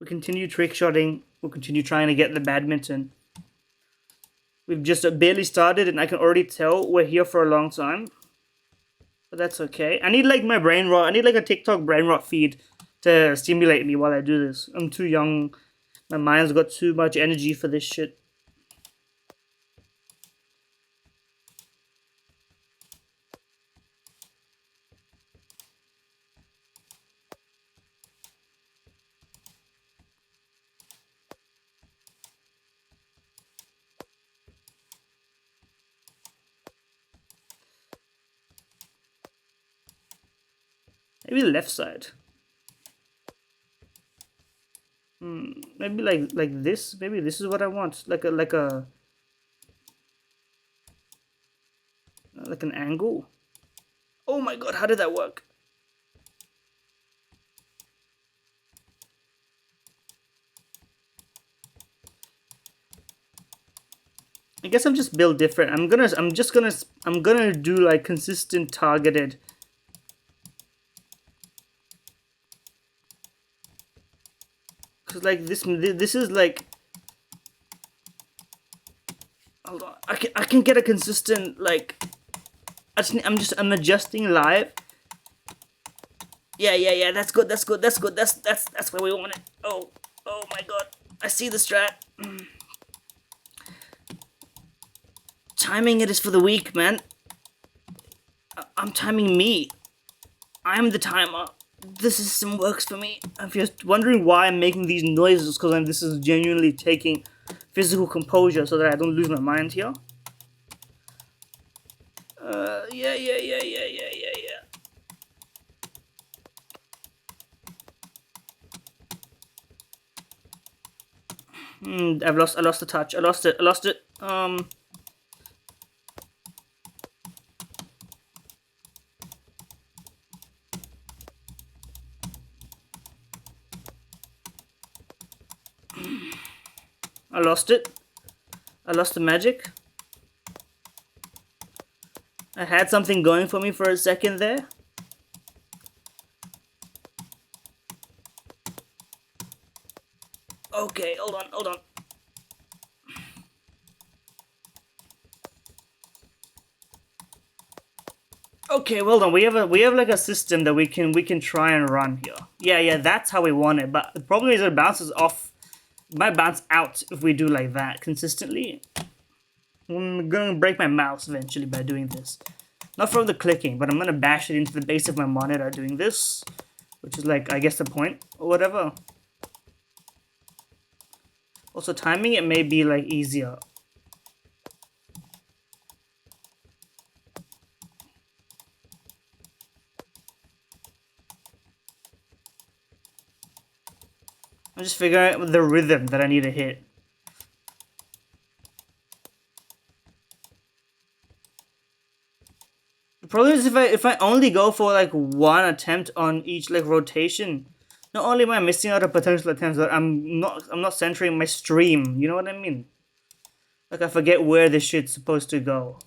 We'll continue trick shotting. We'll continue trying to get the badminton. We've just barely started, and I can already tell we're here for a long time. But that's okay. I need like my brain rot. I need like a TikTok brain rot feed to stimulate me while I do this. I'm too young. My mind's got too much energy for this shit. Maybe the left side. Maybe like this. Maybe this is what I want. Like an angle. Oh my god, how did that work? I guess I'm just built different. I'm gonna do like consistent targeted. Cause like this is like, hold on, I can get a consistent like. I'm adjusting live. Yeah. That's good. That's where we want it. Oh my god, I see the strat. Timing it is for the weak, man. I'm timing me. I'm the timer. This system works for me. If you're wondering why I'm making these noises, because this is genuinely taking physical composure so that I don't lose my mind here. Yeah. I lost the touch. I lost it. I lost it. I lost the magic. I had something going for me for a second there. Okay, hold on. Okay, well done. We have like a system that we can try and run here. Yeah, that's how we want it. But the problem is it bounces off. It might bounce out if we do like that consistently. I'm gonna break my mouse eventually by doing this. Not from the clicking, but I'm gonna bash it into the base of my monitor doing this, which is like, I guess, the point or whatever. Also, timing it may be like easier. I'm just figuring out the rhythm that I need to hit. The problem is if I only go for like one attempt on each like rotation, not only am I missing out on potential attempts, but I'm not centering my stream. You know what I mean? Like I forget where this shit's supposed to go.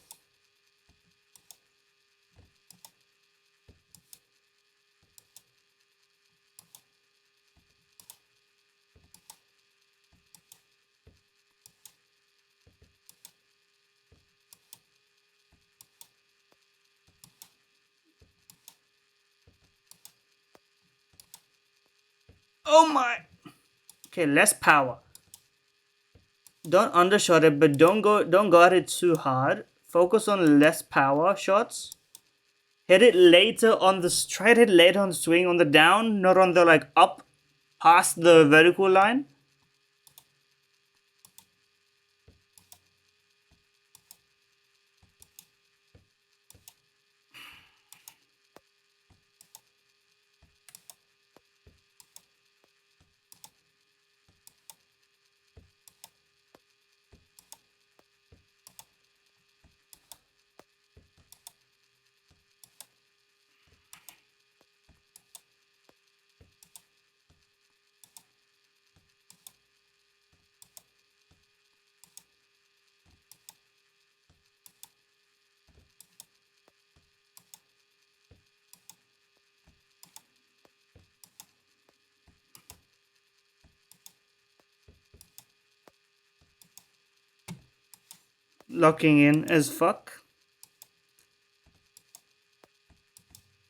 Oh my! Okay, less power. Don't undershot it, but don't go at it too hard. Focus on less power shots. Hit it later on the try to hit later on the swing on the down, not on the like up past the vertical line. locking in as fuck.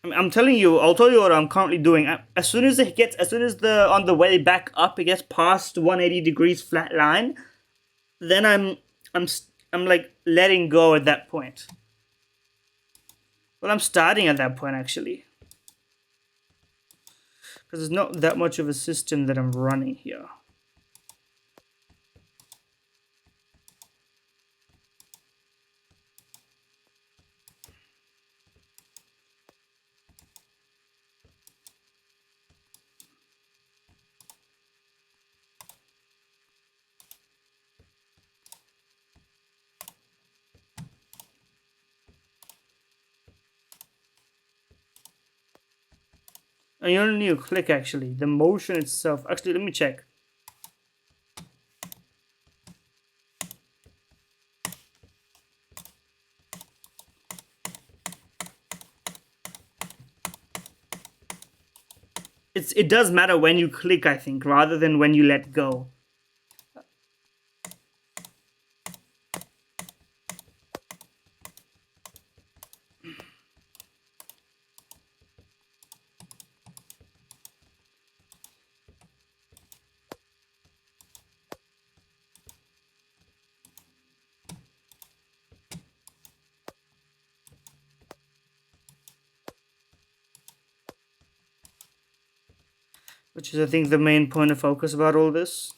I'm telling you, I'll tell you what I'm currently doing. As soon as on the way back up, it gets past 180 degrees flat line, then I'm like letting go at that point. Well, I'm starting at that point actually, because there's not that much of a system that I'm running here. And you don't need to click actually. The motion itself. Actually, let me check. It does matter when you click, I think, rather than when you let go. Which is, I think, the main point of focus about all this.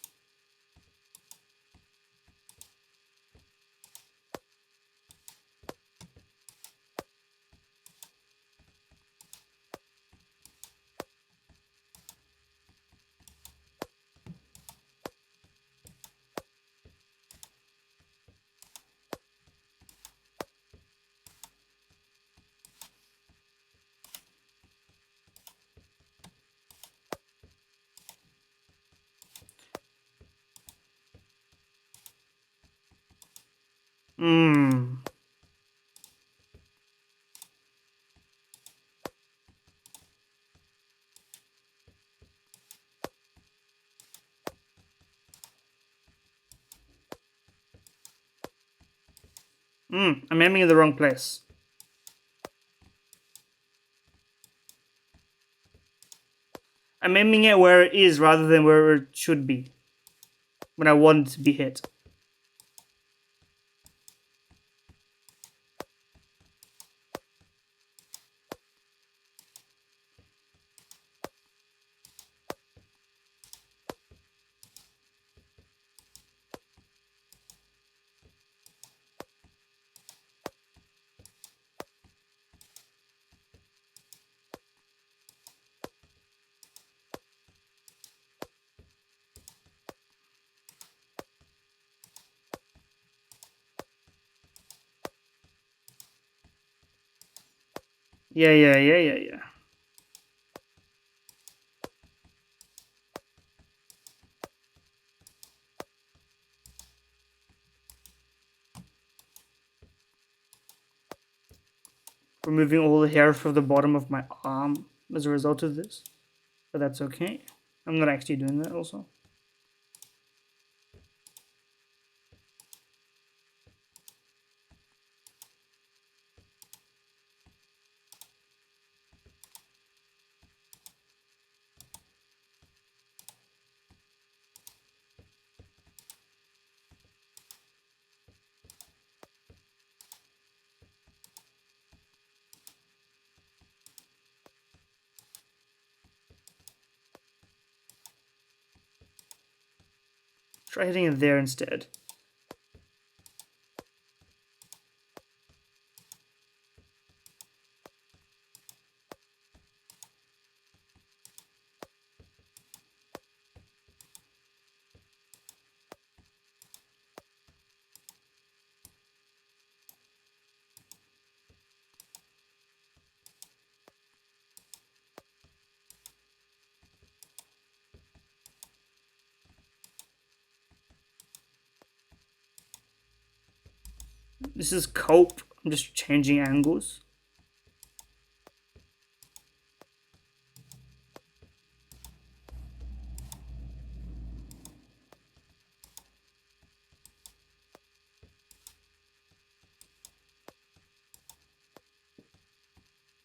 Hmm. I'm aiming in the wrong place. I'm aiming it where it is rather than where it should be when I want it to be hit. Yeah. Removing all the hair from the bottom of my arm as a result of this. But that's okay. I'm not actually doing that also. Try hitting it there instead. This is cope. I'm just changing angles.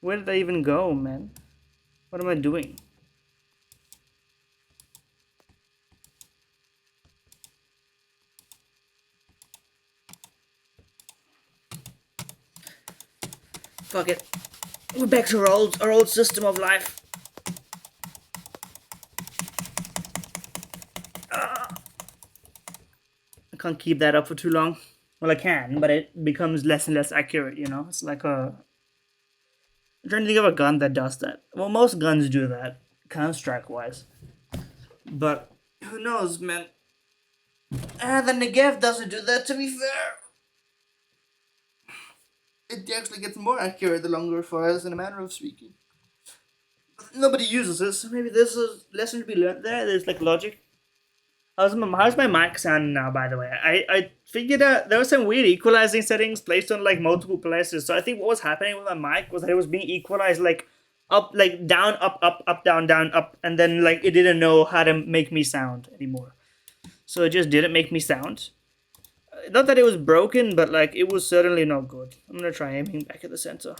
Where did I even go, man? What am I doing? Fuck it. We're back to our old system of life. I can't keep that up for too long. Well, I can, but it becomes less and less accurate, you know? It's like a... I'm trying to think of a gun that does that. Well, most guns do that, Counter-Strike-wise. But who knows, man? The Negev doesn't do that, to be fair. It actually gets more accurate the longer it fires, in a manner of speaking. But nobody uses this, so maybe there's a lesson to be learned there. There's like logic. How's my mic sound now, by the way? I figured out there were some weird equalizing settings placed on like multiple places. So I think what was happening with my mic was that it was being equalized like up, like down, up, down, up, and then like it didn't know how to make me sound anymore. So it just didn't make me sound. Not that it was broken, but like it was certainly not good. I'm gonna try aiming back at the center.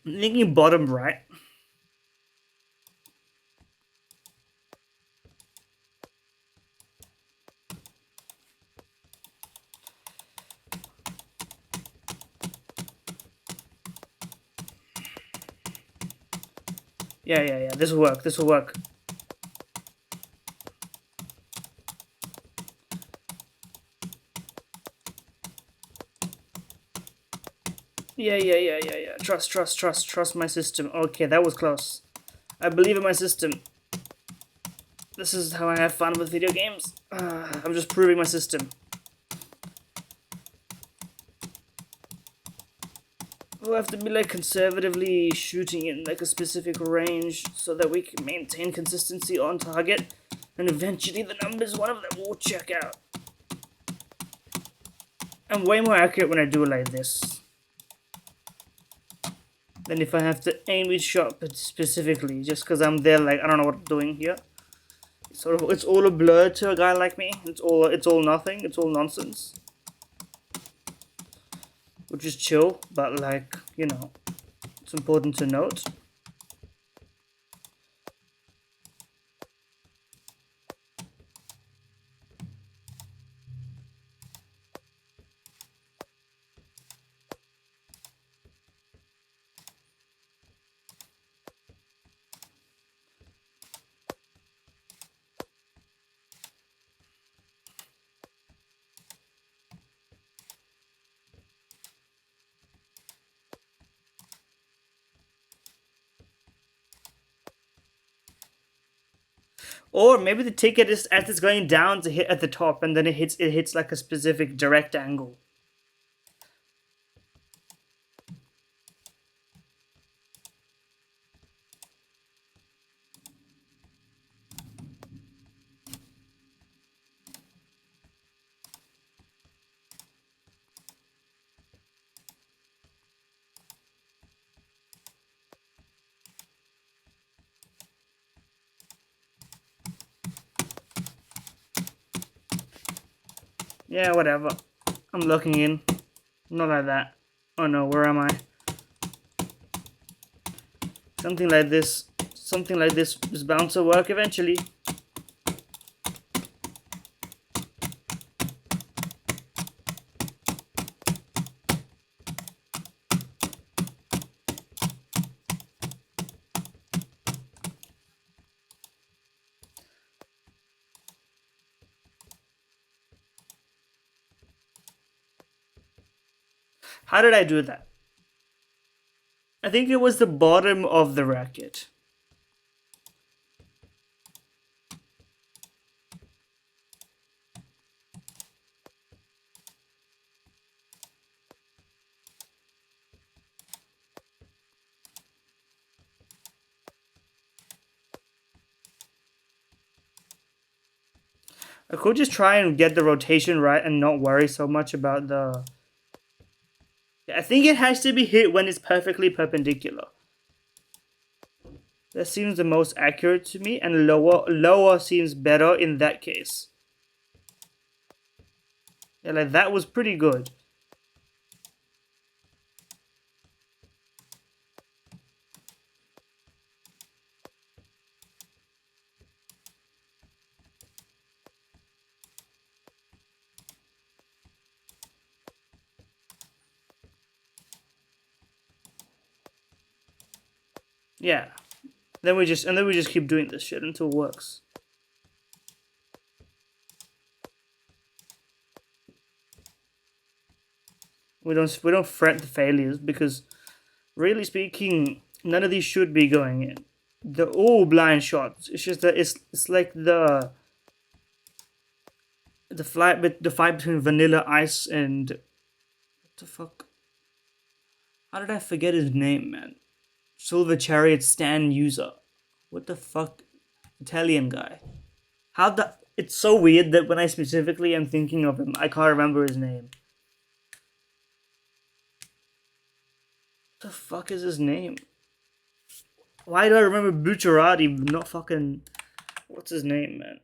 Thinking bottom right. Yeah. This will work. This will work. Yeah. Trust my system. Okay, that was close. I believe in my system. This is how I have fun with video games. I'm just proving my system. We'll have to be like conservatively shooting in like a specific range so that we can maintain consistency on target, and eventually the numbers, one of them will check out. I'm way more accurate when I do it like this than if I have to aim each shot specifically, just because I'm there like I don't know what I'm doing here. It's all a blur to a guy like me. It's all nothing. It's all nonsense. Which is chill, but like, you know, it's important to note. Or maybe the ticket is as it's going down to hit at the top, and then it hits like a specific direct angle. Yeah, whatever. I'm looking in. Not like that. Oh no, where am I? Something like this. Something like this is bound to work eventually. How did I do that? I think it was the bottom of the racket. I could just try and get the rotation right and not worry so much about the... I think it has to be hit when it's perfectly perpendicular. That seems the most accurate to me, and lower seems better in that case. Yeah, like that was pretty good. Yeah. Then we just keep doing this shit until it works. We don't fret the failures because, really speaking, none of these should be going in. They're all blind shots. It's just that it's like the fight between Vanilla Ice and what the fuck? How did I forget his name, man? Silver Chariot Stan user. What the fuck? Italian guy. How the... It's so weird that when I specifically am thinking of him, I can't remember his name. What the fuck is his name? Why do I remember Bucciarati, not fucking... What's his name, man?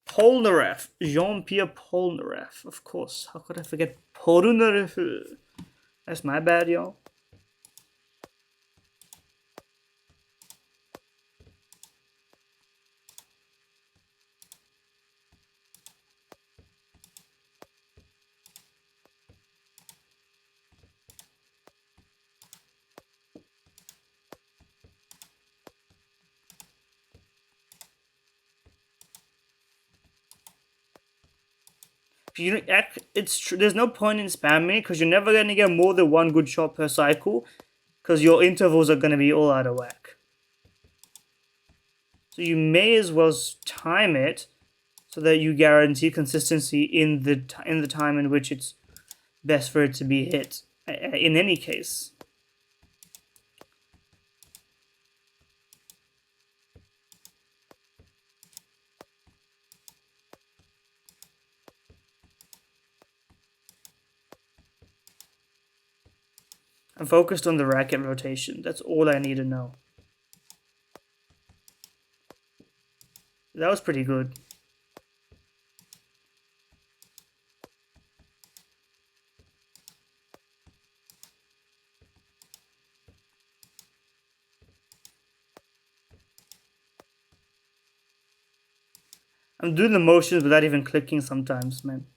Polnareff. Jean-Pierre Polnareff. Of course. How could I forget Polnareff? That's my bad, y'all. It's true. There's no point in spamming it because you're never gonna get more than one good shot per cycle, because your intervals are gonna be all out of whack. So you may as well time it so that you guarantee consistency in the time in which it's best for it to be hit. In any case. I'm focused on the racket rotation. That's all I need to know. That was pretty good. I'm doing the motions without even clicking sometimes, man.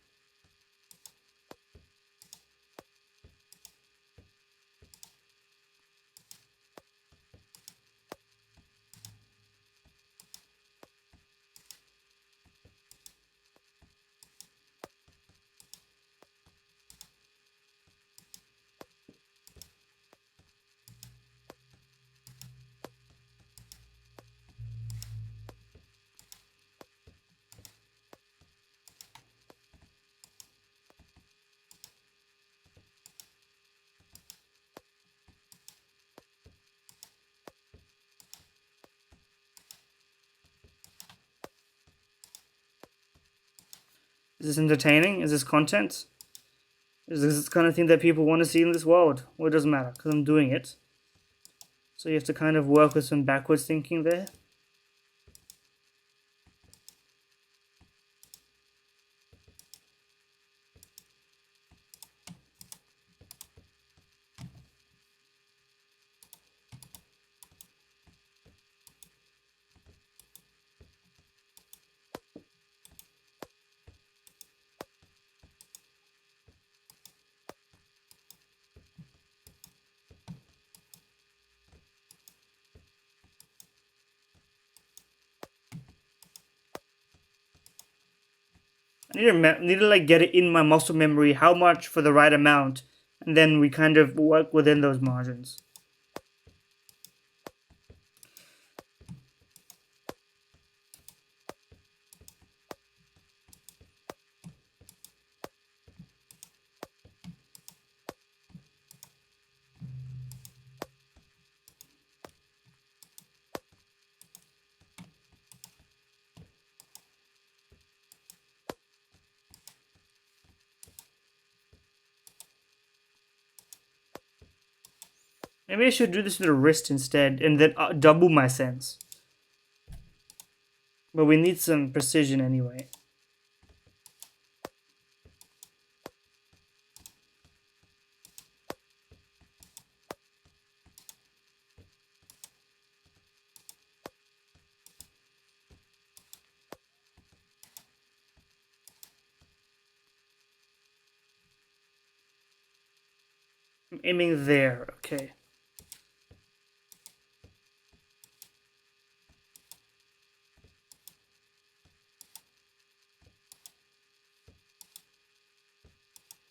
Is this entertaining? Is this content? Is this the kind of thing that people want to see in this world? Well, it doesn't matter, because I'm doing it. So you have to kind of work with some backwards thinking there. I need to like get it in my muscle memory, how much for the right amount, and then we kind of work within those margins. Maybe I should do this with the wrist instead and then double my sense. But we need some precision anyway. I'm aiming there, okay.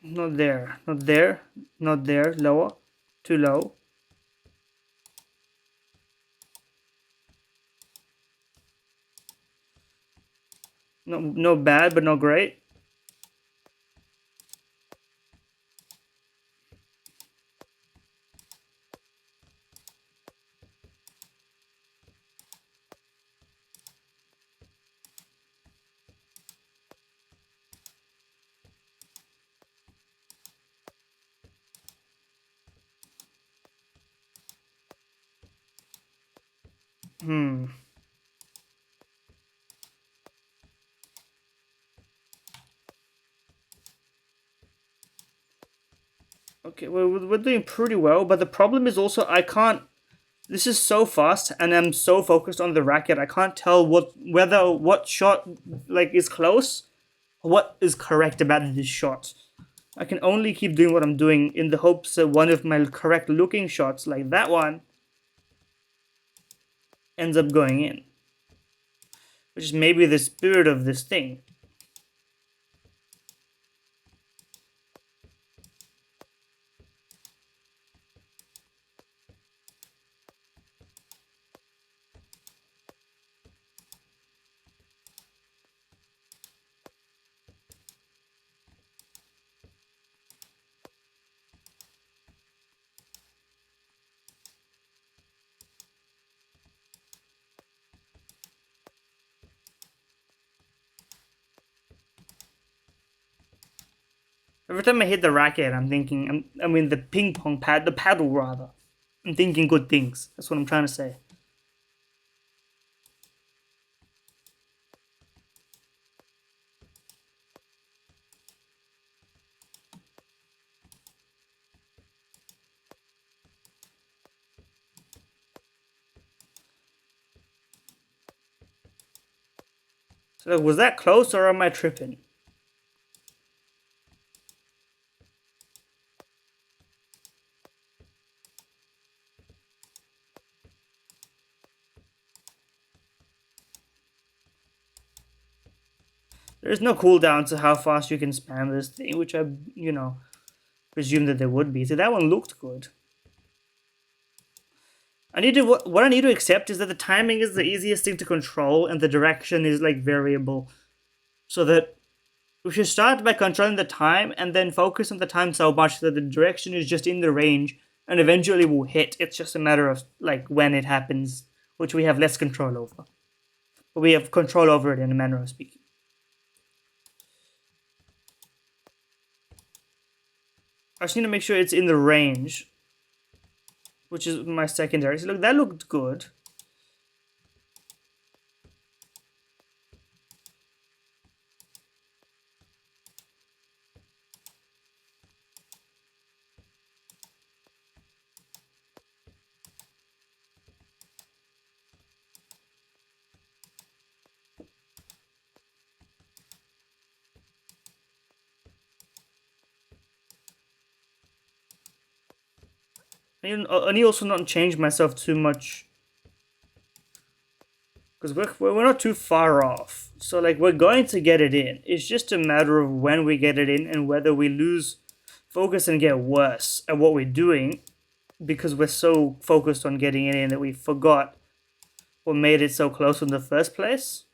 Not there, not there, not there, lower, too low. No bad, but not great. Okay, well, we're doing pretty well, but the problem is also I can't. This is so fast, and I'm so focused on the racket. I can't tell what shot like is close, or what is correct about this shot. I can only keep doing what I'm doing in the hopes that one of my correct looking shots, like that one, ends up going in, which is maybe the spirit of this thing. Every time I hit the racket, I'm thinking, I mean the ping pong pad, the paddle rather. I'm thinking good things. That's what I'm trying to say. So was that close or am I tripping? There's no cooldown to how fast you can spam this thing, which I, presume that there would be. So that one looked good. What I need to accept is that the timing is the easiest thing to control and the direction is like variable. So that we should start by controlling the time and then focus on the time so much that the direction is just in the range and eventually we'll hit. It's just a matter of like when it happens, which we have less control over. But we have control over it in a manner of speaking. I just need to make sure it's in the range, which is my secondary. So look, that looked good. I need also not change myself too much, because we're not too far off. So like we're going to get it in. It's just a matter of when we get it in and whether we lose focus and get worse at what we're doing because we're so focused on getting it in that we forgot what made it so close in the first place.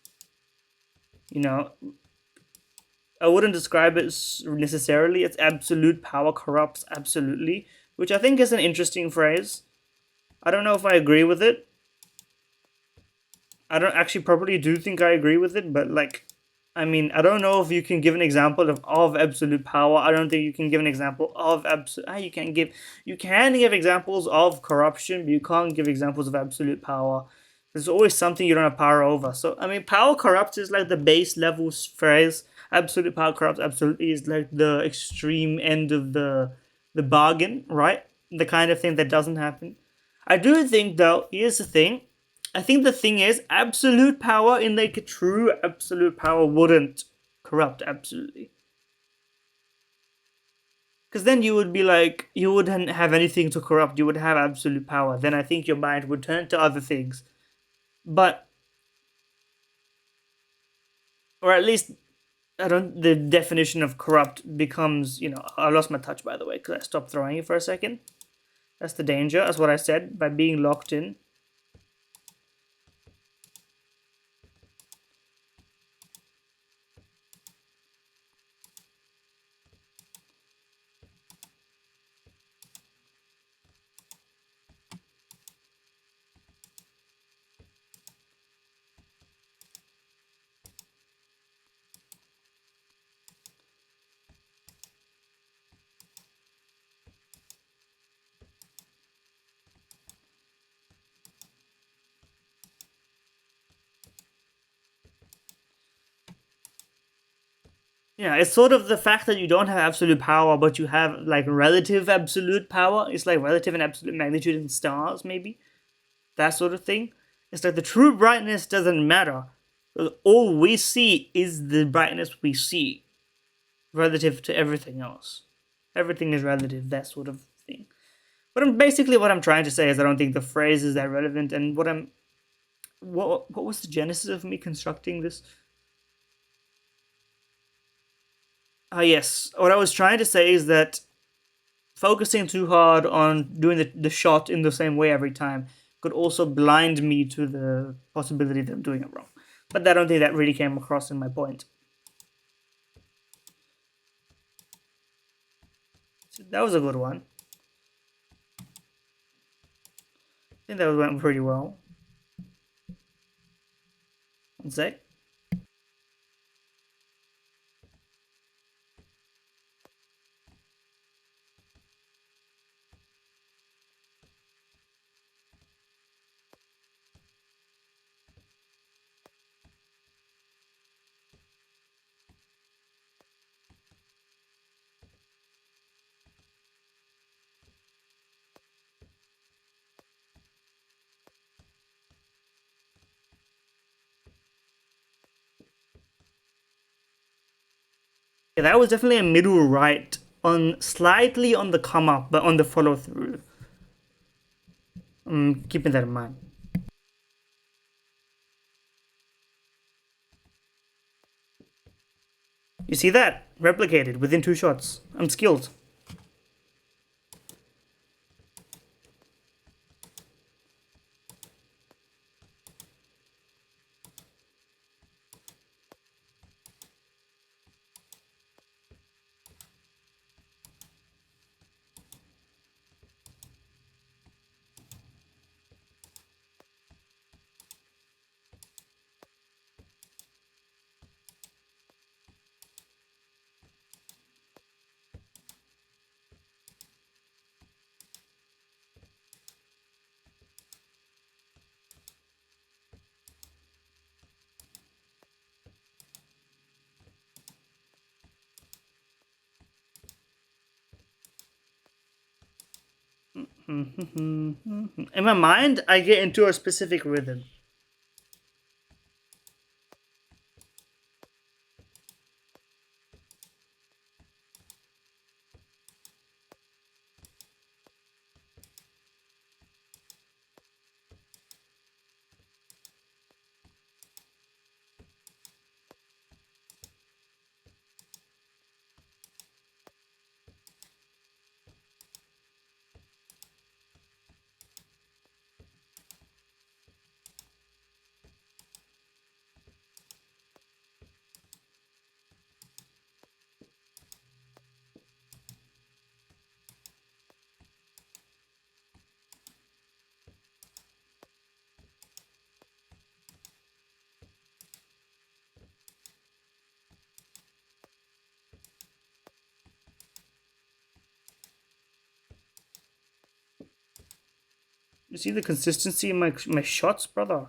I wouldn't describe it necessarily as absolute power corrupts absolutely, which I think is an interesting phrase. I don't know if I agree with it. I don't actually probably do think I agree with it, but like, I mean, I don't know if you can give an example of absolute power. I don't think you can give an example of absolute. You can give examples of corruption, but you can't give examples of absolute power. There's always something you don't have power over. So I mean, power corrupts is like the base level phrase. Absolute power corrupts absolutely is like the extreme end of the bargain, right? The kind of thing that doesn't happen. I do think though. Here's the thing. I think the thing is, absolute power in like a true absolute power wouldn't corrupt absolutely. Because then you would be like, you wouldn't have anything to corrupt, you would have absolute power. Then I think your mind would turn to other things. But, or at least, I don't, the definition of corrupt becomes, I lost my touch by the way, because I stopped throwing it for a second. That's the danger, that's what I said, by being locked in. Yeah, it's sort of the fact that you don't have absolute power, but you have like relative absolute power. It's like relative and absolute magnitude in stars, maybe. That sort of thing. It's like the true brightness doesn't matter. All we see is the brightness we see relative to everything else. Everything is relative, that sort of thing. But basically what I'm trying to say is I don't think the phrase is that relevant. And what was the genesis of me constructing this? Yes. What I was trying to say is that focusing too hard on doing the shot in the same way every time could also blind me to the possibility that I'm doing it wrong. But I don't think that really came across in my point. So that was a good one. I think that went pretty well. One sec. Yeah, that was definitely a middle right, on slightly on the come up, but on the follow through. I'm keeping that in mind. You see that? Replicated within 2 shots. I'm skilled. In my mind, I get into a specific rhythm. You see the consistency in my shots, brother?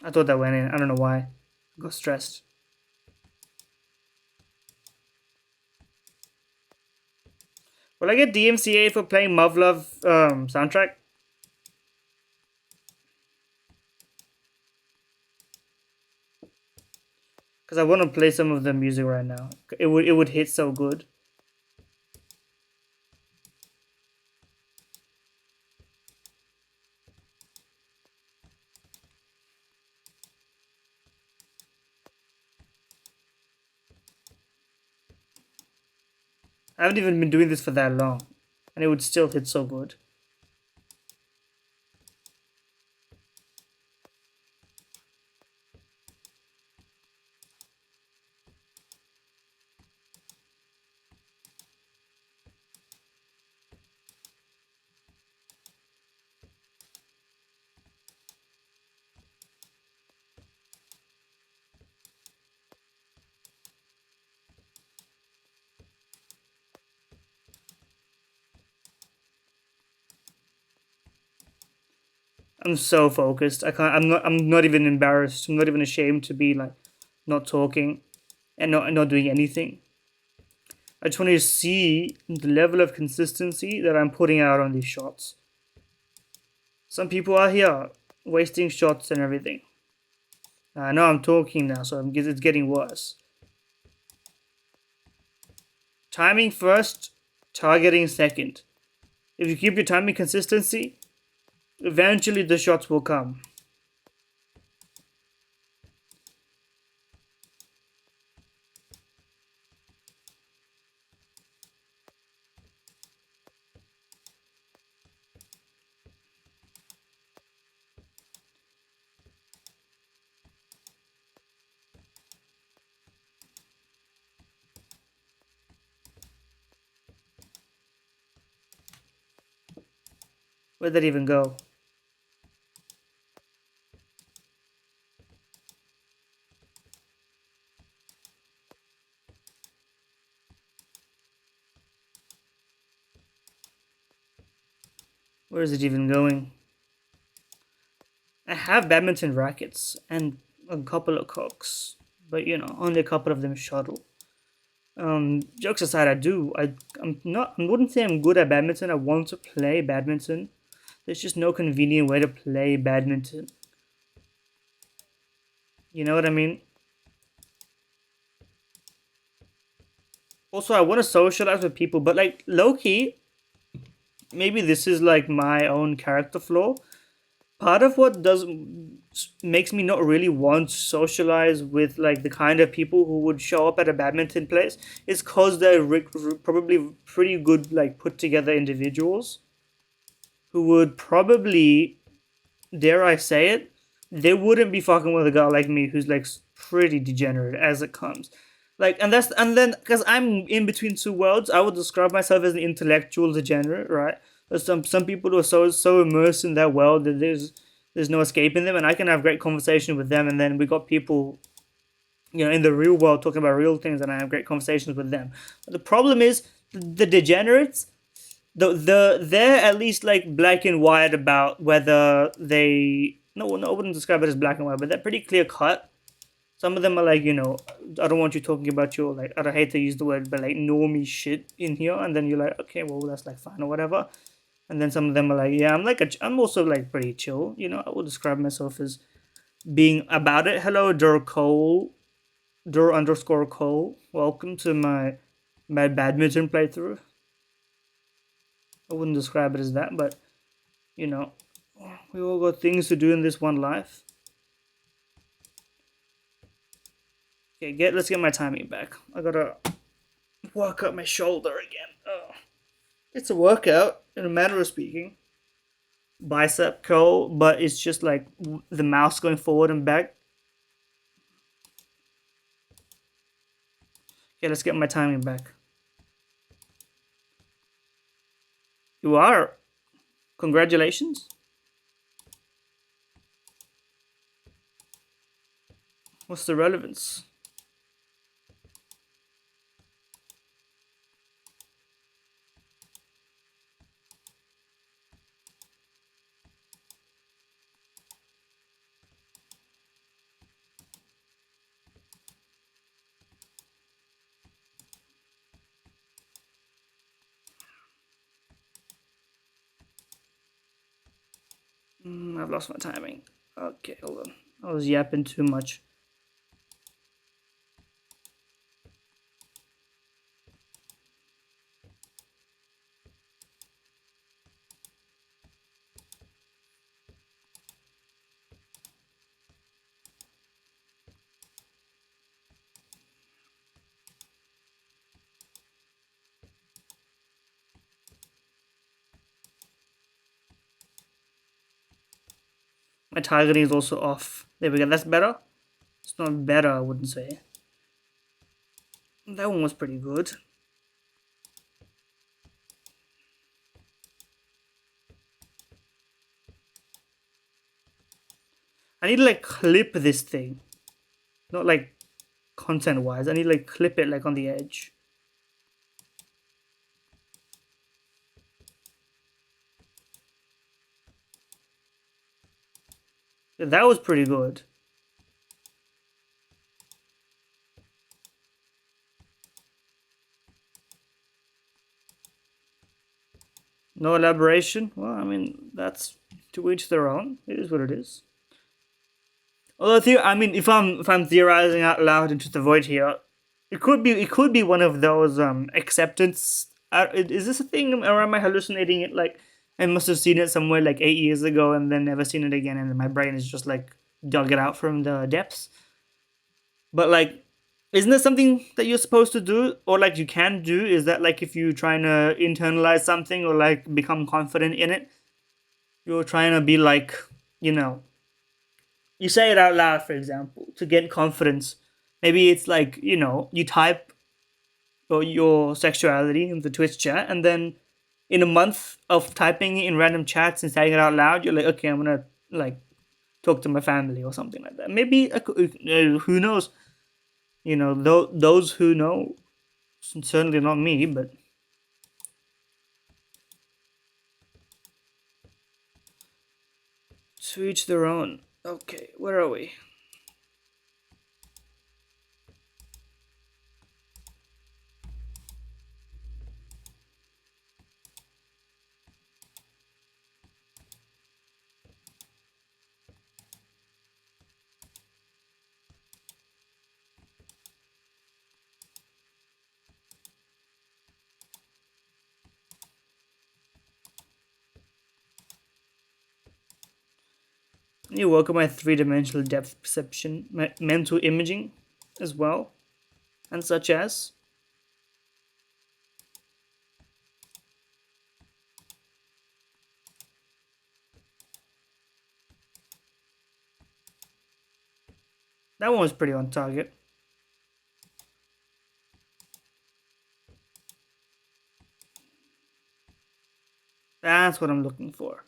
I thought that went in. I don't know why. I got stressed. Will I get DMCA for playing Muv-Luv soundtrack? Because I want to play some of the music right now. It would hit so good. I haven't even been doing this for that long, and it would still hit so good. I'm so focused. I can't. I'm not even embarrassed. I'm not even ashamed to be like not talking and not doing anything. I just want to see the level of consistency that I'm putting out on these shots. Some people are here wasting shots and everything. I know I'm talking now, so it's getting worse. Timing first, targeting second. If you keep your timing consistency, eventually the shots will come. Where'd that even go? Where is it even going? I have badminton rackets and a couple of cocks, but you know, only a couple of them shuttle. Jokes aside, I'm not. I wouldn't say I'm good at badminton. I want to play badminton. There's just no convenient way to play badminton. You know what I mean? Also, I want to socialize with people, but like low key, maybe this is like my own character flaw. Part of what does makes me not really want to socialize with like the kind of people who would show up at a badminton place is cause they're probably pretty good like put together individuals who would probably, dare I say it, they wouldn't be fucking with a guy like me who's like pretty degenerate as it comes. Like, and then because I'm in between two worlds, I would describe myself as an intellectual degenerate, right? There's some people who are so immersed in that world that there's no escaping them, and I can have great conversation with them. And then we got people in the real world, talking about real things, and I have great conversations with them. But the problem is the degenerates. They're at least like black and white about whether they no, I wouldn't describe it as black and white, but they're pretty clear cut. Some of them are like, I don't want you talking about your, like, I don't hate to use the word, but like normie shit in here, and then you're like, okay, well, that's like fine or whatever. And then some of them are like, yeah, I'm also like pretty chill. I will describe myself as being about it. Hello, Dur_Cole. Welcome to my badminton playthrough. I wouldn't describe it as that, but you know, we all got things to do in this one life. Okay, let's get my timing back. I gotta work up my shoulder again. Oh. It's a workout, in a manner of speaking. Bicep curl, but it's just like the mouse going forward and back. Okay, let's get my timing back. You are. Congratulations. What's the relevance? I've lost my timing. Okay, hold on. I was yapping too much. My targeting is also off. There we go. That's better. It's not better, I wouldn't say. That one was pretty good. I need to like clip this thing. Not like content wise. I need to like clip it like on the edge. Yeah, that was pretty good. No elaboration? Well, I mean, that's to each their own. It is what it is. Although, I mean, if I'm theorizing out loud into the void here, it could be one of those acceptance. Is this a thing, or am I hallucinating it? Like, I must have seen it somewhere like 8 years ago, and then never seen it again, and my brain is just like dug it out from the depths. But like, isn't that something that you're supposed to do, or like you can do? Is that like if you're trying to internalize something or like become confident in it, you're trying to be like, you know, you say it out loud, for example, to get confidence. Maybe it's like, you type your sexuality in the Twitch chat, and then in a month of typing it in random chats and saying it out loud, you're like, okay, I'm gonna like talk to my family or something like that. Maybe who knows? Those who know, certainly not me, but to each their own. Okay, where are we? You work on my three-dimensional depth perception, my mental imaging as well, and such as. That one was pretty on target. That's what I'm looking for.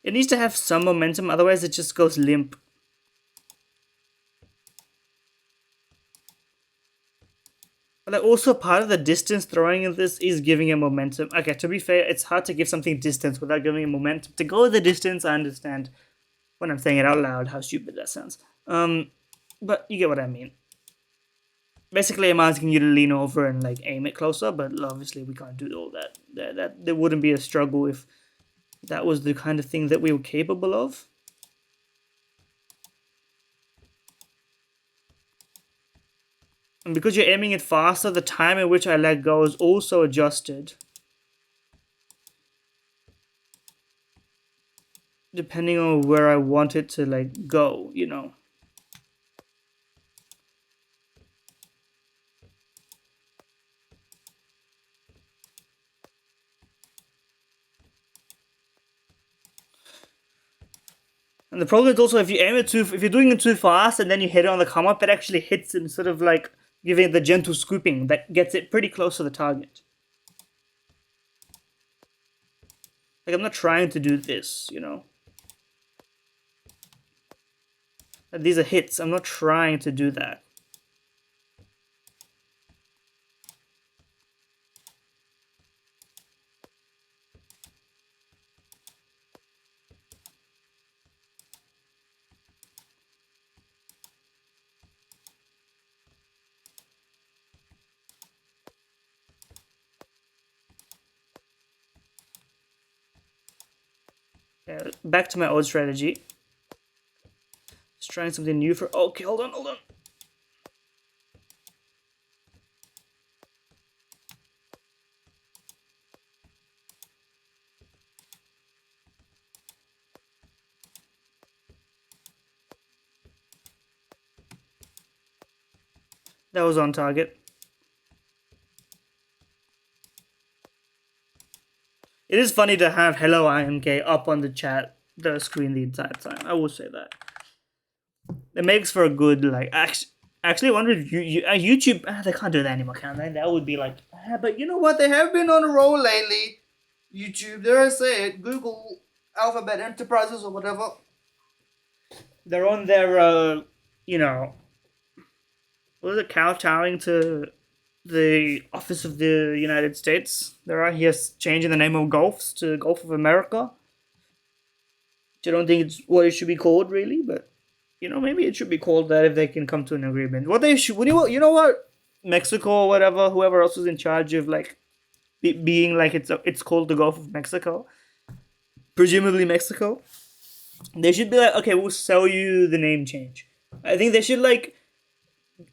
It needs to have some momentum, otherwise it just goes limp. But like also part of the distance throwing in this is giving it momentum. Okay, to be fair, it's hard to give something distance without giving it momentum. To go the distance, I understand when I'm saying it out loud how stupid that sounds. But you get what I mean. Basically, I'm asking you to lean over and like aim it closer, but obviously we can't do all that. There wouldn't be a struggle if that was the kind of thing that we were capable of. And because you're aiming it faster, the time at which I let go is also adjusted. Depending on where I want it to like go, you know. And the problem is also if you're doing it too fast and then you hit it on the come up, it actually hits instead of like giving it the gentle scooping that gets it pretty close to the target. Like I'm not trying to do this, you know. These are hits. I'm not trying to do that. Yeah, back to my old strategy. Just trying something new for... Okay, hold on. That was on target. It is funny to have Hello IMK up on the screen the entire time. I will say that. It makes for a good, like, actually, I wonder if YouTube, they can't do that anymore, can they? That would be like, but you know what? They have been on a roll lately. YouTube, dare I say it, Google, Alphabet Enterprises or whatever. They're on their, you know, what is it, kowtowing to the Office of the United States. They're out here changing the name of golfs to Gulf of America. Which I don't think it's what it should be called, really, but you know, maybe it should be called that if they can come to an agreement. What they should, you know what, Mexico or whatever, whoever else is in charge of like being like it's called the Gulf of Mexico, presumably Mexico. They should be like, okay, we'll sell you the name change. I think they should like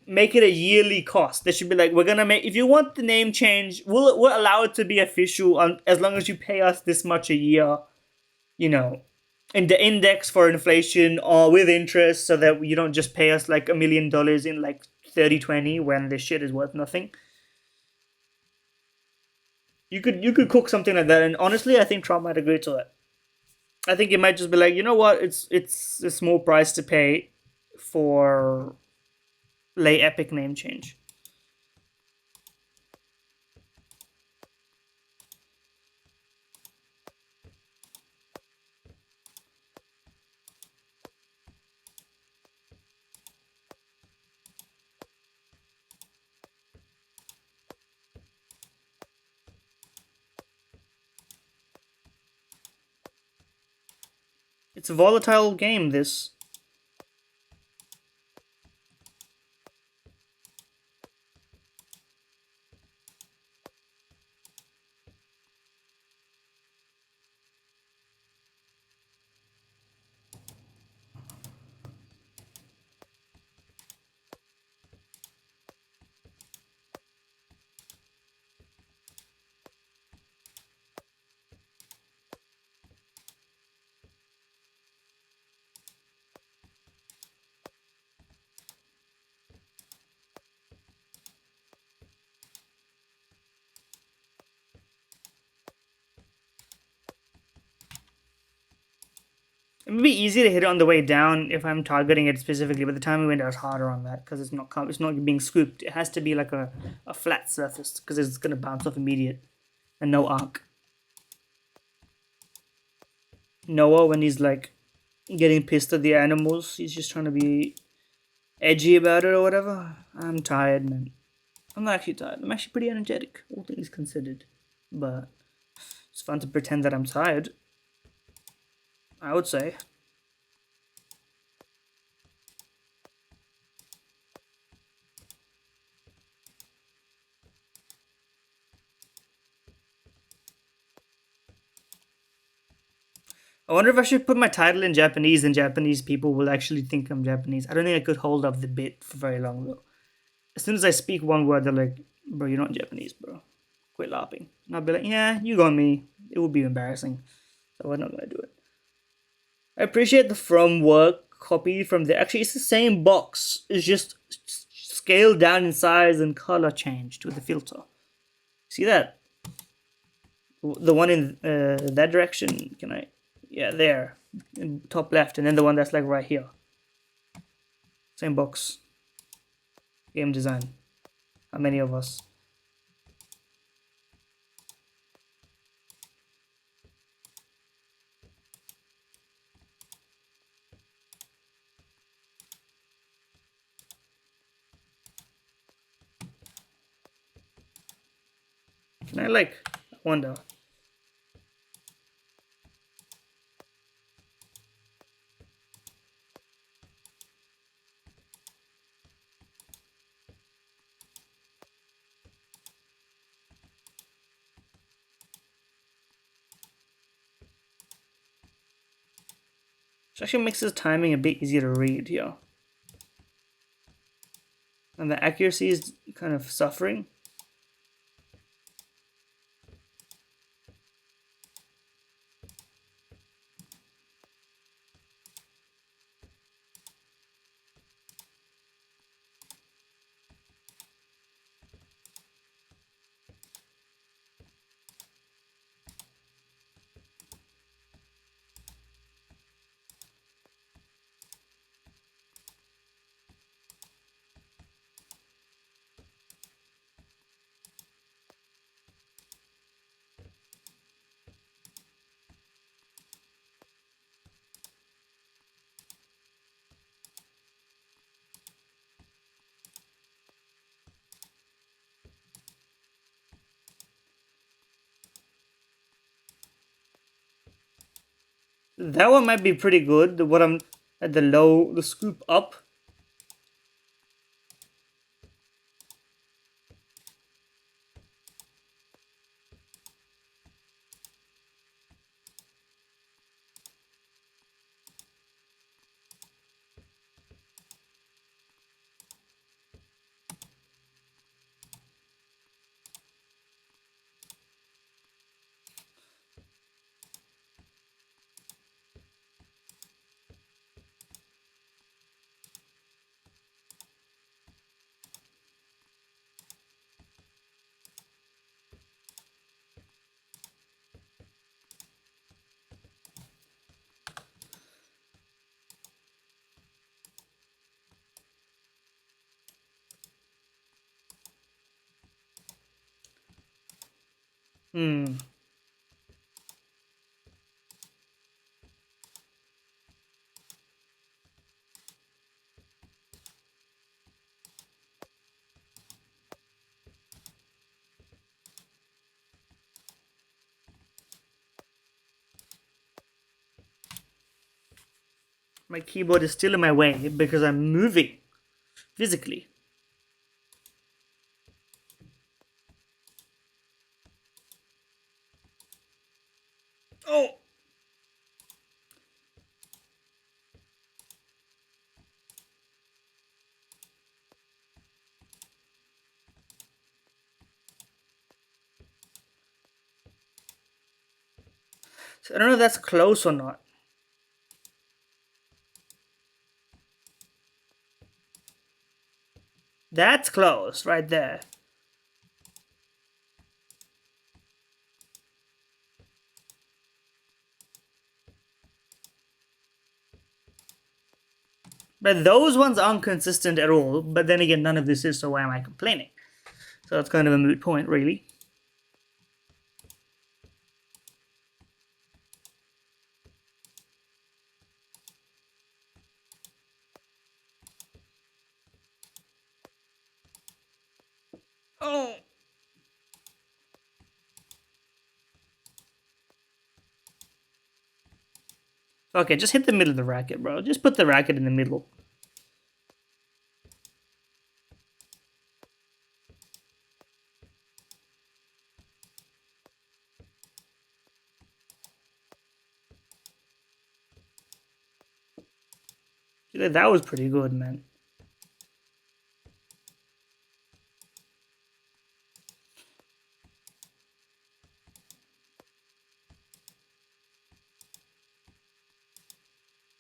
make it a yearly cost. They should be like, we're gonna make, if you want the name change, we'll allow it to be official as long as you pay us this much a year, you know, in the index for inflation or with interest, so that you don't just pay us like $1 million in like 3020 when this shit is worth nothing. You could cook something like that, and honestly, I think Trump might agree to it. I think it might just be like, you know what, it's a small price to pay for lay epic name change. It's a volatile game, this. It would be easy to hit it on the way down if I'm targeting it specifically, but the timing window is harder on that because it's not being scooped. It has to be like a flat surface because it's gonna bounce off immediate and no arc. Noah when he's like getting pissed at the animals. He's just trying to be edgy about it or whatever. I'm tired, man. I'm not actually tired. I'm actually pretty energetic, all things considered. But it's fun to pretend that I'm tired, I would say. I wonder if I should put my title in Japanese and Japanese people will actually think I'm Japanese. I don't think I could hold up the bit for very long though. As soon as I speak one word, they're like, bro, you're not Japanese, bro. Quit laughing. And I'll be like, yeah, you got me. It would be embarrassing. So we're not going to do it. I appreciate the from work copy from the... Actually, it's the same box. It's just scaled down in size and color changed with the filter. See that? The one in that direction, can I... Yeah, there. In top left. And then the one that's like right here. Same box. Game design. How many of us? Can I like... I wonder... Which actually makes the timing a bit easier to read here. And the accuracy is kind of suffering. That one might be pretty good. What I'm at the low, the scoop up. Hmm. My keyboard is still in my way because I'm moving physically. Oh! So I don't know if that's close or not. That's close, right there. But those ones aren't consistent at all. But then again, none of this is, so why am I complaining? So that's kind of a moot point, really. Oh. Okay, just hit the middle of the racket, bro. Just put the racket in the middle. That was pretty good, man.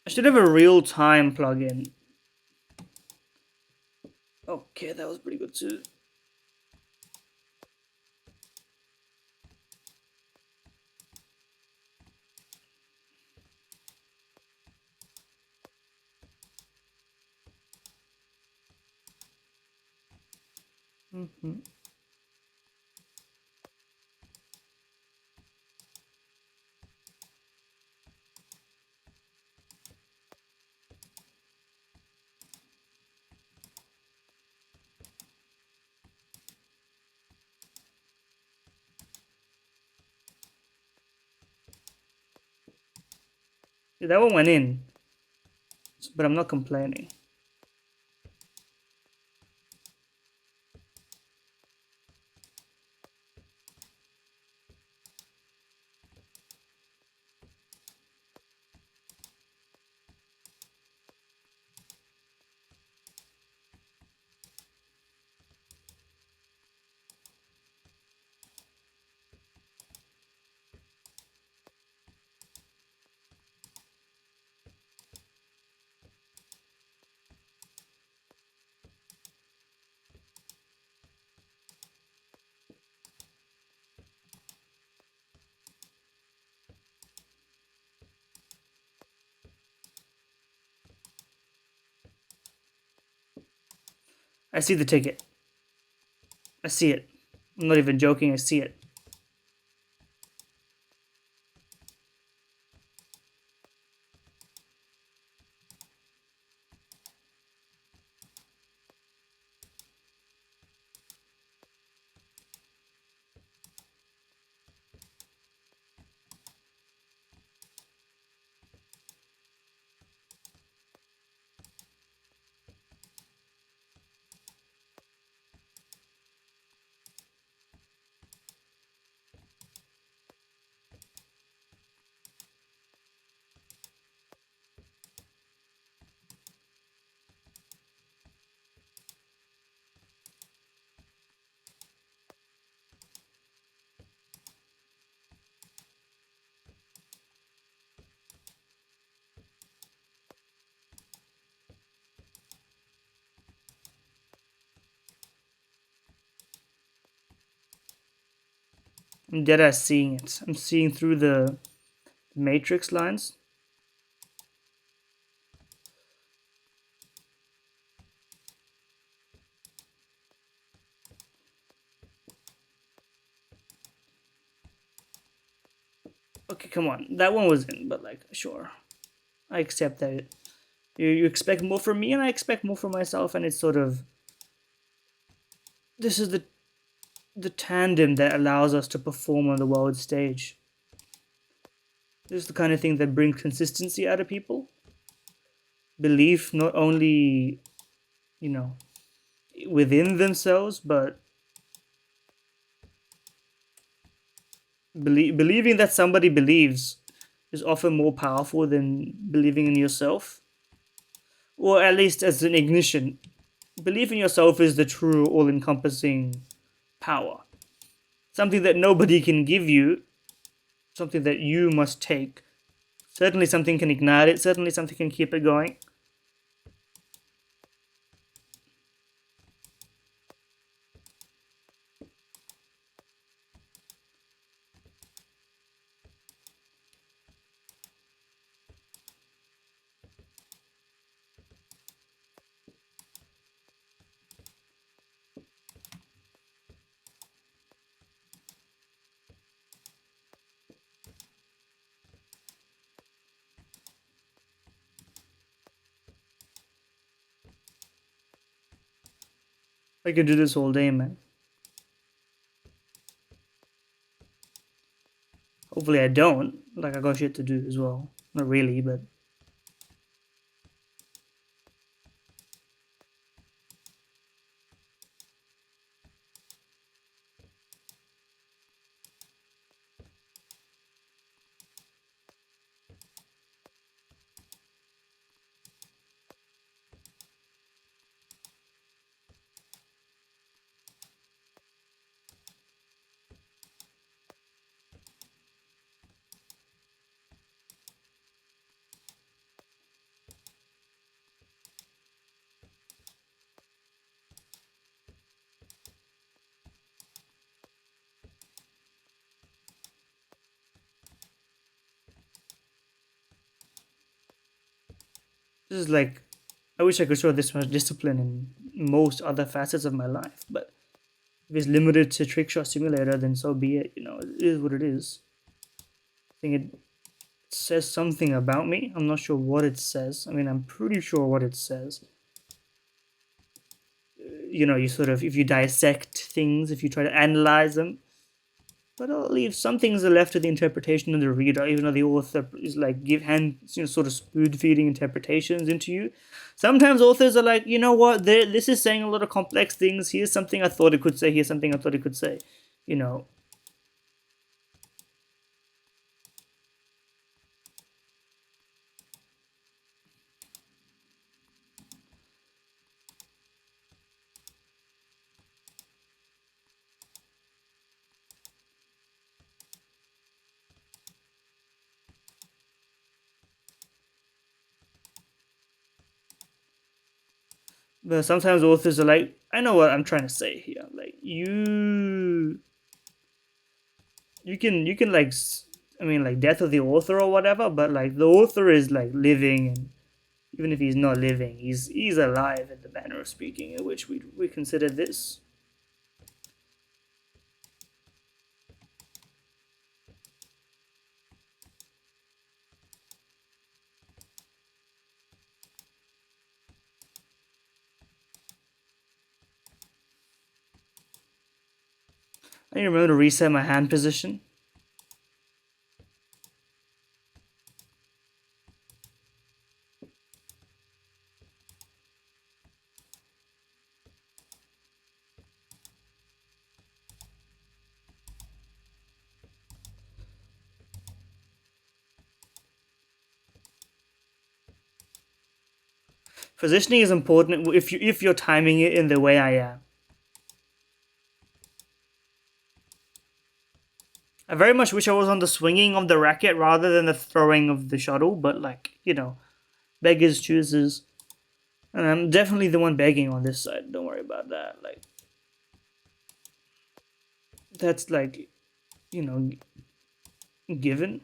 I should have a real-time plugin. Okay, that was pretty good too. Mm-hmm. Yeah, that one went in, but I'm not complaining. I see the ticket. I see it. I'm not even joking, I see it. I'm dead ass seeing it. I'm seeing through the matrix lines. Okay, come on. That one was in, but like, sure. I accept that. You expect more from me, and I expect more from myself, and it's sort of. This is the tandem that allows us to perform on the world stage. This is the kind of thing that brings consistency out of people. Belief, not only, you know, within themselves, but believing that somebody believes is often more powerful than believing in yourself. Or at least as an ignition. Belief in yourself is the true all encompassing power. Something that nobody can give you, something that you must take. Certainly something can ignite it, certainly something can keep it going. I could do this all day, man. Hopefully I don't. Like, I got shit to do as well. Not really, but... This is like... I wish I could show this much discipline in most other facets of my life, but if it's limited to TrickShot Simulator, then so be it. You know, it is what it is. I think it says something about me. I'm not sure what it says. I mean, I'm pretty sure what it says. You know, you sort of, if you dissect things, if you try to analyze them, but I'll leave some things are left to the interpretation of the reader, even though the author is like sort of spoon feeding interpretations into you. Sometimes authors are like, you know what, this is saying a lot of complex things. Here's something I thought it could say. Here's something I thought it could say. You know. But sometimes authors are like, I know what I'm trying to say here. Like you can like, I mean, like death of the author or whatever, but like the author is like living, and even if he's not living, he's alive in the manner of speaking in which we consider this. I need to remember to reset my hand position. Positioning is important if you're timing it in the way I am. I very much wish I was on the swinging of the racket rather than the throwing of the shuttle, but like, you know, beggars chooses. And I'm definitely the one begging on this side. Don't worry about that. Like, that's like, you know, given.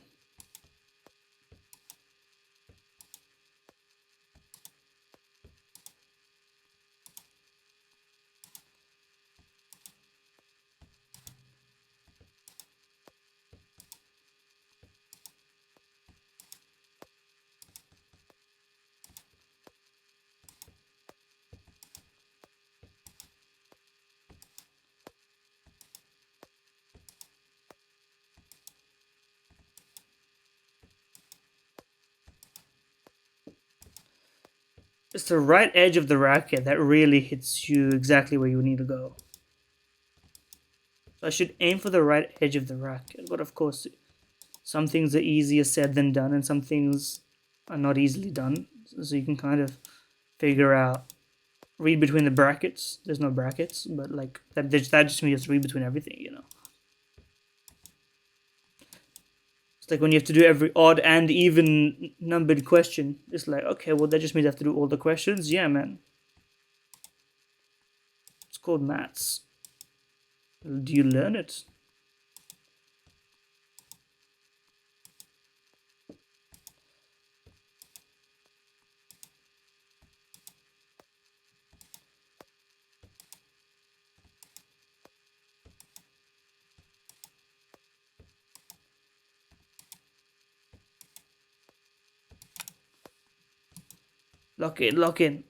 It's the right edge of the racket that really hits you exactly where you need to go. So I should aim for the right edge of the racket. But of course, some things are easier said than done, and some things are not easily done. So you can kind of figure out, read between the brackets. There's no brackets, but like that just means read between everything, you know. It's like when you have to do every odd and even numbered question. It's like, okay, well, that just means I have to do all the questions. Yeah, man. It's called maths. Do you learn it? Lock in, lock in.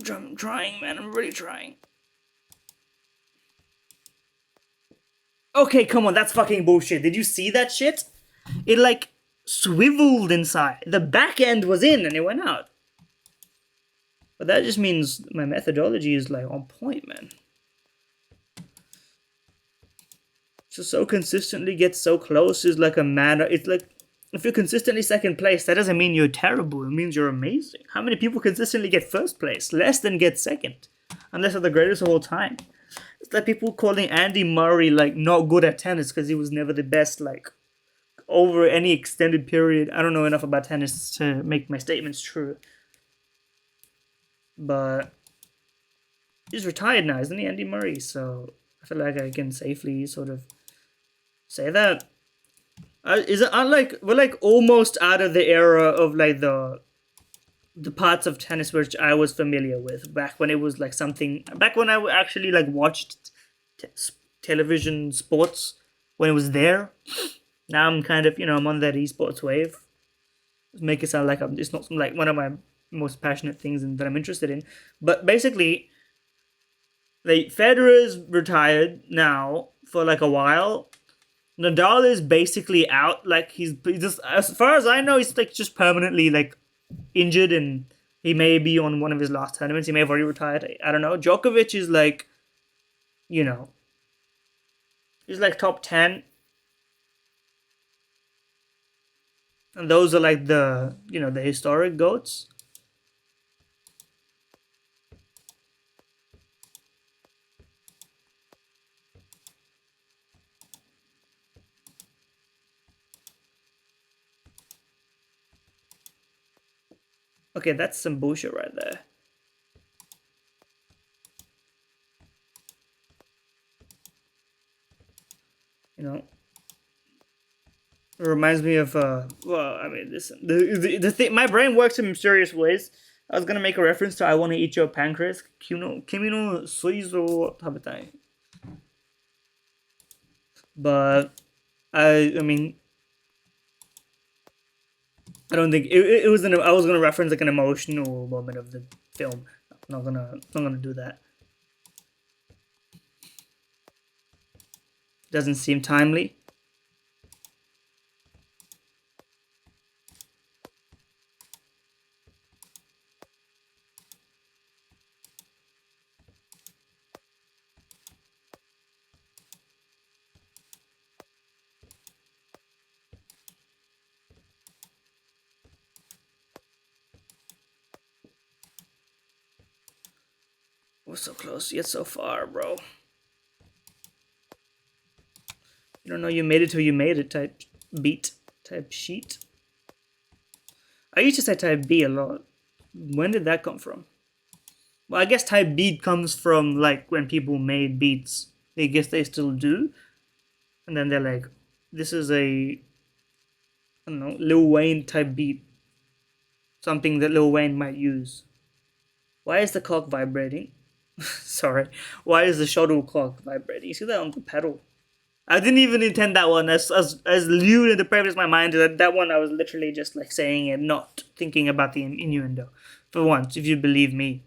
I'm trying, man. I'm really trying. Okay, come on. That's fucking bullshit. Did you see that shit? It, like, swiveled inside. The back end was in and it went out. But that just means my methodology is, like, on point, man. So consistently get so close is like a matter. It's like, if you're consistently second place, that doesn't mean you're terrible. It means you're amazing. How many people consistently get first place? Less than get second. Unless they're the greatest of all time. It's like people calling Andy Murray, like, not good at tennis because he was never the best, like, over any extended period. I don't know enough about tennis to make my statements true. But he's retired now, isn't he, Andy Murray? So I feel like I can safely sort of say that. Is it unlike we're like almost out of the era of like the parts of tennis which I was familiar with back when it was like something back when I actually like watched television sports when it was there. Now I'm kind of, I'm on that esports wave. Make it sound like it's not like one of my most passionate things and that I'm interested in. But basically, like Federer's retired now for like a while. Nadal is basically out. Like he's just, as far as I know, he's like just permanently like injured, and he may be on one of his last tournaments. He may have already retired. I don't know. Djokovic is like, he's like top 10. And those are like the historic GOATs. Okay, that's some bullshit right there. It reminds me of listen, the thing. My brain works in mysterious ways. I was gonna make a reference to "I want to eat your pancreas." Kimi no suizo tabetai. But I mean, I don't think it was I was gonna reference like an emotional moment of the film. I'm not gonna do that. Doesn't seem timely. We're so close yet so far, bro. You don't know you made it till you made it type beat, type sheet. I used to say type B a lot. When did that come from? Well, I guess type beat comes from like when people made beats. I guess they still do. And then they're like, this is a, I don't know, Lil Wayne type beat. Something that Lil Wayne might use. Why is the clock vibrating? Sorry. Why is the shuttlecock vibrating? You see that on the pedal? I didn't even intend that one. As lewd and depraved as my mind is, that one I was literally just like saying it, not thinking about the innuendo. For once, if you believe me.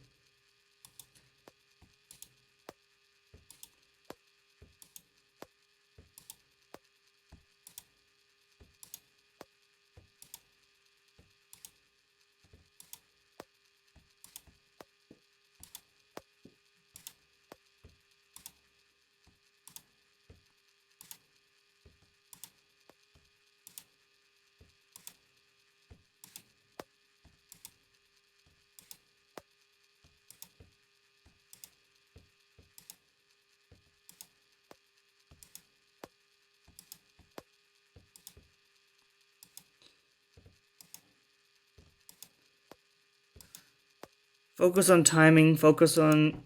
Focus on timing, focus on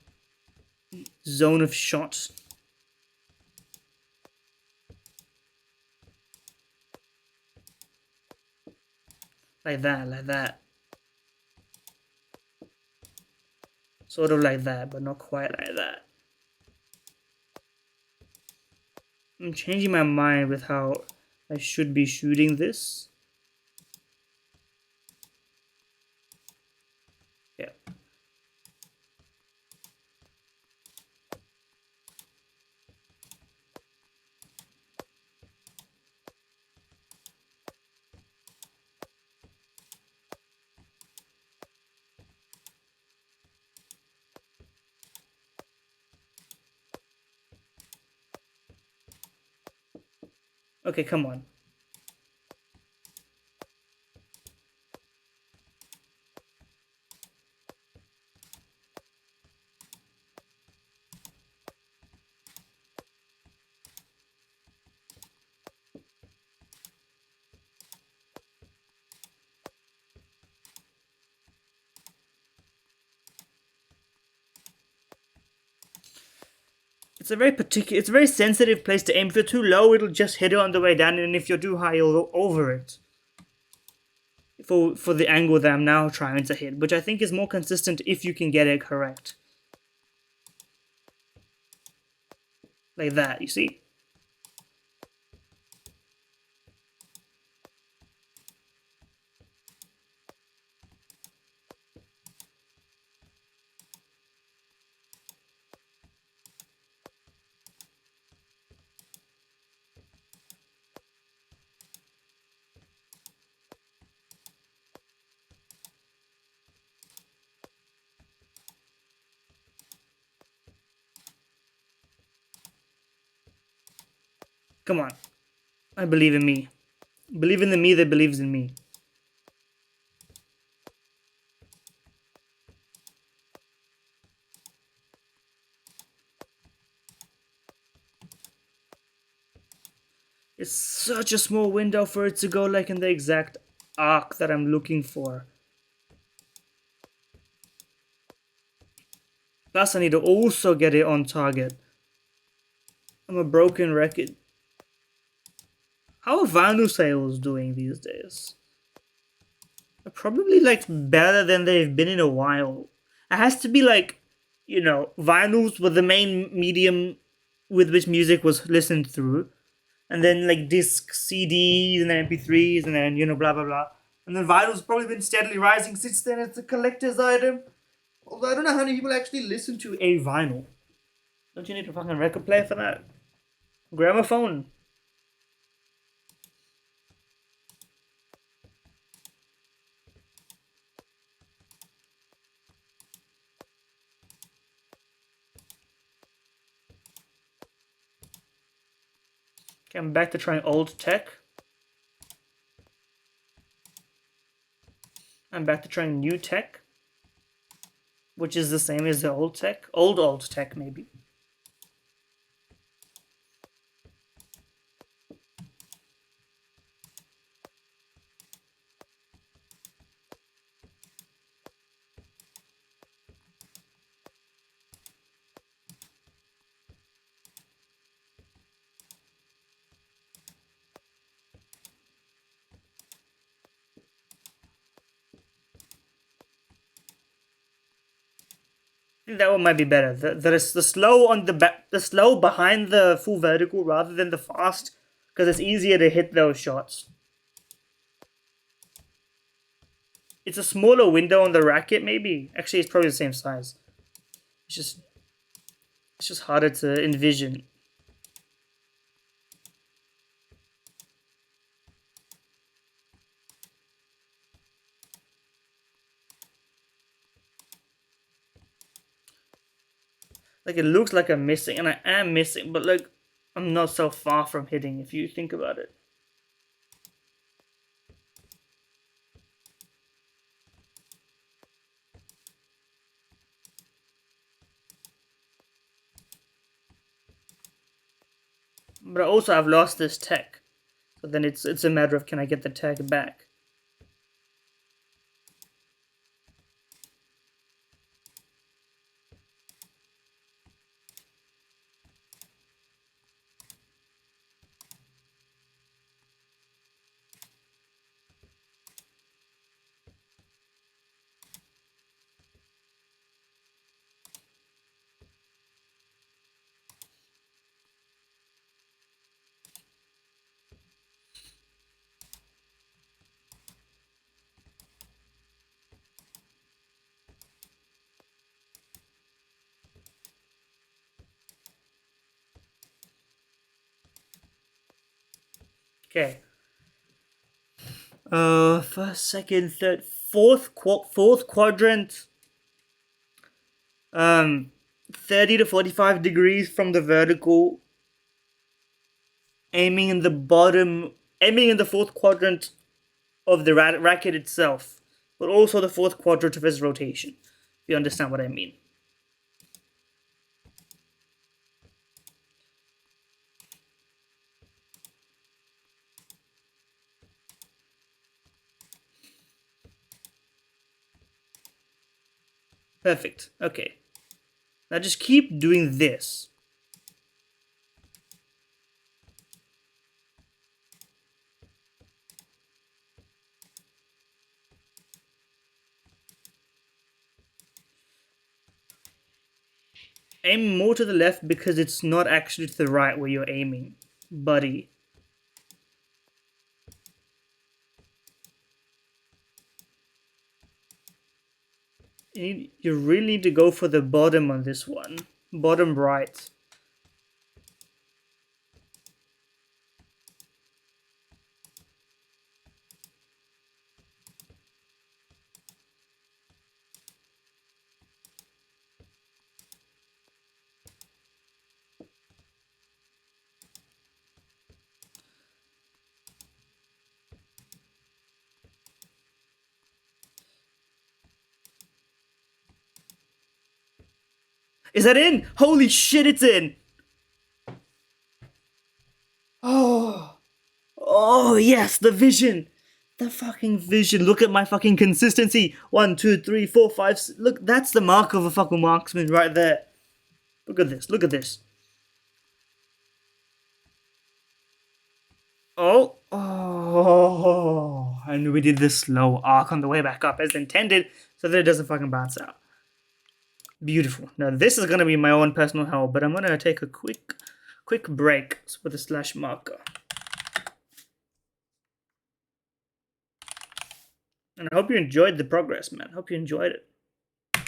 zone of shot. Like that. Sort of like that, but not quite like that. I'm changing my mind with how I should be shooting this. Yeah. Okay, come on. It's a very sensitive place to aim. If you're too low, it'll just hit it on the way down, and if you're too high, you'll go over it. For the angle that I'm now trying to hit, which I think is more consistent if you can get it correct. Like that, you see? Come on. I believe in me. Believe in the me that believes in me. It's such a small window for it to go like in the exact arc that I'm looking for. Plus I need to also get it on target. I'm a broken record. How are vinyl sales doing these days? They're probably like better than they've been in a while. It has to be like, you know, vinyls were the main medium with which music was listened through. And then like discs, CDs, and then MP3s, and then, you know, blah blah blah. And then vinyl's probably been steadily rising since then. It's a collector's item. Although I don't know how many people actually listen to a vinyl. Don't you need a fucking record player for that? Gramophone. Okay, I'm back to trying old tech. I'm back to trying new tech, which is the same as the old tech. Old tech, maybe. I think that one might be better. The slow on the slow behind the full vertical rather than the fast, because it's easier to hit those shots. It's a smaller window on the racket, maybe. Actually, it's probably the same size. It's just harder to envision. Like, it looks like I'm missing, and I am missing, but like, I'm not so far from hitting if you think about it. But also, I've lost this tech. So then it's a matter of, can I get the tech back? Okay. First, second, third, fourth quadrant. 30 to 45 degrees from the vertical. aiming in the bottom, aiming in the fourth quadrant of the racket itself, but also the fourth quadrant of his rotation. If you understand what I mean. Perfect. Okay. Now just keep doing this. Aim more to the left because it's not actually to the right where you're aiming, buddy. You really need to go for the bottom on this one. Bottom right. Is that in? Holy shit, it's in! Oh. Oh, yes, the vision. The fucking vision. Look at my fucking consistency. 1, 2, 3, 4, 5. Look, that's the mark of a fucking marksman right there. Look at this. Look at this. Oh. Oh. And we did this slow arc on the way back up as intended so that it doesn't fucking bounce out. Beautiful. Now this is going to be my own personal hell, but I'm going to take a quick break with a slash marker. And I hope you enjoyed the progress, man. I hope you enjoyed it.